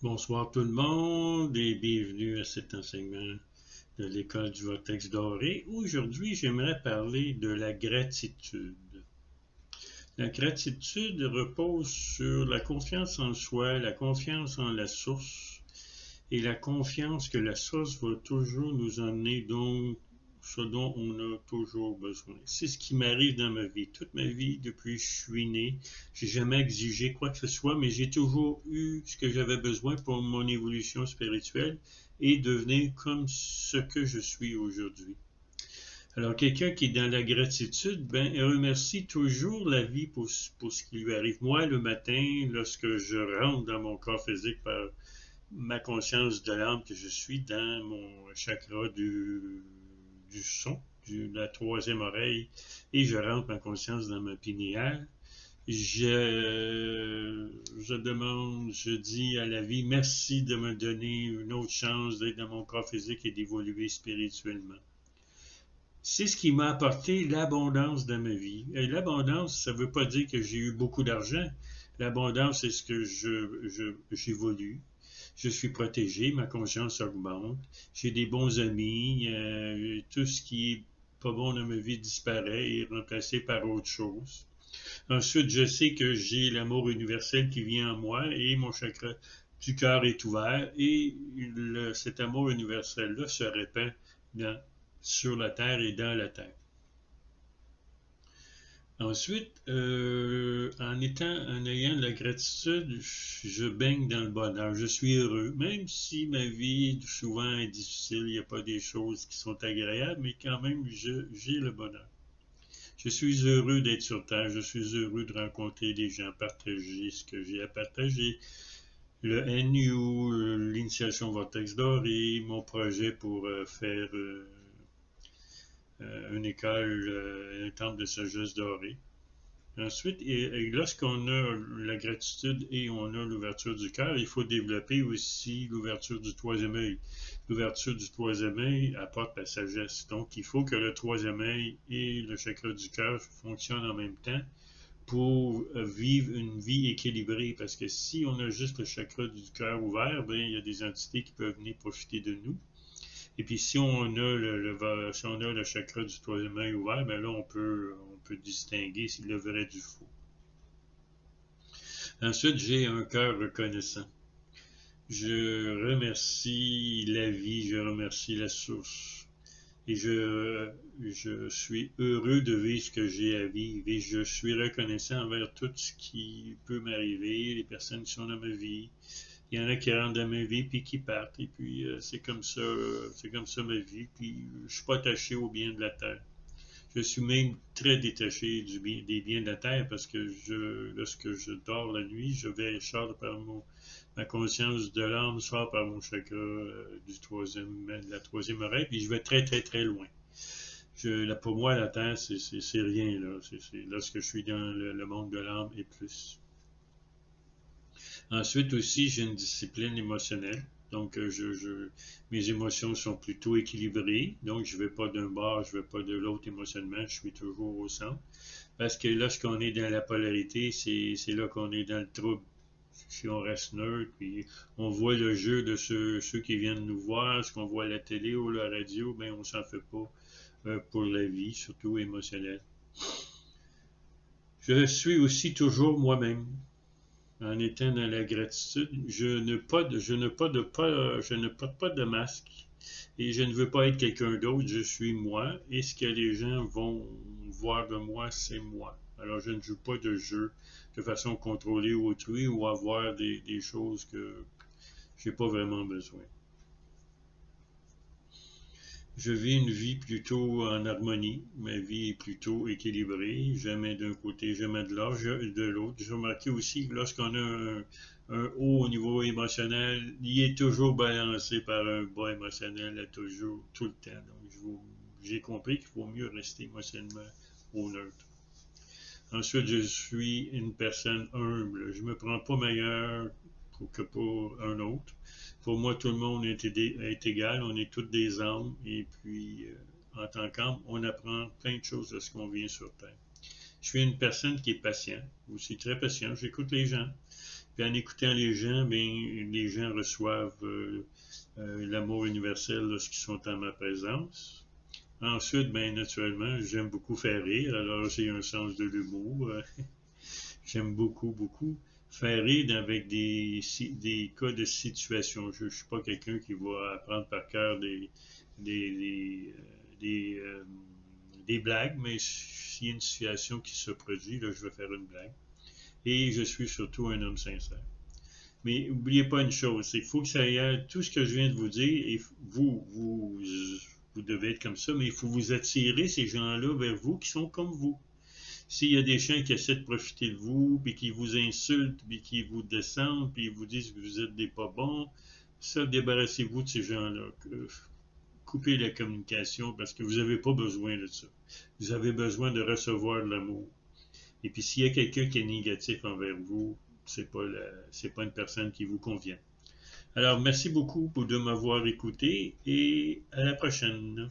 Bonsoir tout le monde et bienvenue à cet enseignement de l'école du Vortex doré. Aujourd'hui, j'aimerais parler de la gratitude. La gratitude repose sur la confiance en soi, la confiance en la source et la confiance que la source va toujours nous emmener donc ce dont on a toujours besoin. C'est ce qui m'arrive dans ma vie. Toute ma vie, depuis que je suis né, j'ai jamais exigé quoi que ce soit, mais j'ai toujours eu ce que j'avais besoin pour mon évolution spirituelle et devenir comme ce que je suis aujourd'hui. Alors, quelqu'un qui est dans la gratitude, ben, il remercie toujours la vie pour ce qui lui arrive. Moi, le matin, lorsque je rentre dans mon corps physique par ma conscience de l'âme que je suis dans mon chakra du son, de la troisième oreille, et je rentre ma conscience dans ma pinéale. Je demande, je dis à la vie, merci de me donner une autre chance d'être dans mon corps physique et d'évoluer spirituellement. C'est ce qui m'a apporté l'abondance dans ma vie. Et l'abondance, ça ne veut pas dire que j'ai eu beaucoup d'argent. L'abondance, c'est ce que j'évolue. Je suis protégé, ma conscience augmente, j'ai des bons amis, tout ce qui est pas bon dans ma vie disparaît et est remplacé par autre chose. Ensuite, je sais que j'ai l'amour universel qui vient en moi et mon chakra du cœur est ouvert et cet amour universel-là se répand sur la terre et dans la terre. Ensuite, en ayant de la gratitude, je baigne dans le bonheur. Je suis heureux, même si ma vie souvent est difficile, il n'y a pas des choses qui sont agréables, mais quand même, j'ai le bonheur. Je suis heureux d'être sur Terre, je suis heureux de rencontrer des gens, partager ce que j'ai à partager. Le NU, l'initiation Vortex doré, mon projet pour faire une école, un temple de sagesse dorée. Ensuite, lorsqu'on a la gratitude et on a l'ouverture du cœur, il faut développer aussi l'ouverture du troisième œil. L'ouverture du troisième œil apporte la sagesse. Donc, il faut que le troisième œil et le chakra du cœur fonctionnent en même temps pour vivre une vie équilibrée. Parce que si on a juste le chakra du cœur ouvert, bien, il y a des entités qui peuvent venir profiter de nous. Et puis, si on a le chakra du troisième œil ouvert, bien là, on peut distinguer le vrai du faux. Ensuite, j'ai un cœur reconnaissant. Je remercie la vie, je remercie la source. Et je suis heureux de vivre ce que j'ai à vivre. Et je suis reconnaissant envers tout ce qui peut m'arriver, les personnes qui sont dans ma vie. Il y en a qui rentrent dans ma vie puis qui partent. Et puis c'est comme ça ma vie. Puis je suis pas attaché au bien de la terre. Je suis même très détaché des biens de la terre parce que lorsque je dors la nuit, je sors par ma conscience de l'âme, sort par mon chakra de la troisième oreille, puis je vais très très très loin. Pour moi, la terre, c'est rien là. Lorsque je suis dans le monde de l'âme et plus. Ensuite aussi, j'ai une discipline émotionnelle. Donc, mes émotions sont plutôt équilibrées. Donc, je ne vais pas d'un bord, je ne vais pas de l'autre émotionnellement. Je suis toujours au centre. Parce que lorsqu'on est dans la polarité, c'est là qu'on est dans le trouble. Si on reste neutre, puis on voit le jeu de ceux qui viennent nous voir, ce qu'on voit à la télé ou à la radio, bien, on ne s'en fait pas pour la vie, surtout émotionnelle. Je suis aussi toujours moi-même. En étant dans la gratitude, je ne porte pas de masque et je ne veux pas être quelqu'un d'autre, je suis moi et ce que les gens vont voir de moi, c'est moi. Alors je ne joue pas de jeu de façon contrôlée autrui ou avoir des choses que j'ai pas vraiment besoin. Je vis une vie plutôt en harmonie. Ma vie est plutôt équilibrée. Jamais d'un côté, jamais de l'autre. J'ai remarqué aussi que lorsqu'on a un haut au niveau émotionnel, il est toujours balancé par un bas émotionnel toujours, tout le temps. Donc, j'ai compris qu'il faut mieux rester émotionnellement au neutre. Ensuite, je suis une personne humble. Je ne me prends pas meilleur que pour un autre. Pour moi, tout le monde est égal. On est toutes des âmes. Et puis, en tant qu'âme, on apprend plein de choses de ce qu'on vient sur Terre. Je suis une personne qui est patiente, aussi très patiente. J'écoute les gens. Puis en écoutant les gens, bien, les gens reçoivent l'amour universel lorsqu'ils sont en ma présence. Ensuite, bien, naturellement, j'aime beaucoup faire rire, alors j'ai un sens de l'humour. J'aime beaucoup, beaucoup faire rire avec des cas de situation. Je ne suis pas quelqu'un qui va apprendre par cœur des, des, des, euh, des blagues, mais s'il y a une situation qui se produit, là, je vais faire une blague. Et je suis surtout un homme sincère. Mais n'oubliez pas une chose, il faut que ça aille, tout ce que je viens de vous dire, et vous devez être comme ça, mais il faut vous attirer ces gens-là vers vous qui sont comme vous. S'il y a des gens qui essaient de profiter de vous, puis qui vous insultent, puis qui vous descendent, puis vous disent que vous êtes des pas bons, ça, débarrassez-vous de ces gens-là. Coupez la communication parce que vous n'avez pas besoin de ça. Vous avez besoin de recevoir de l'amour. Et puis s'il y a quelqu'un qui est négatif envers vous, c'est pas une personne qui vous convient. Alors, merci beaucoup de m'avoir écouté et à la prochaine.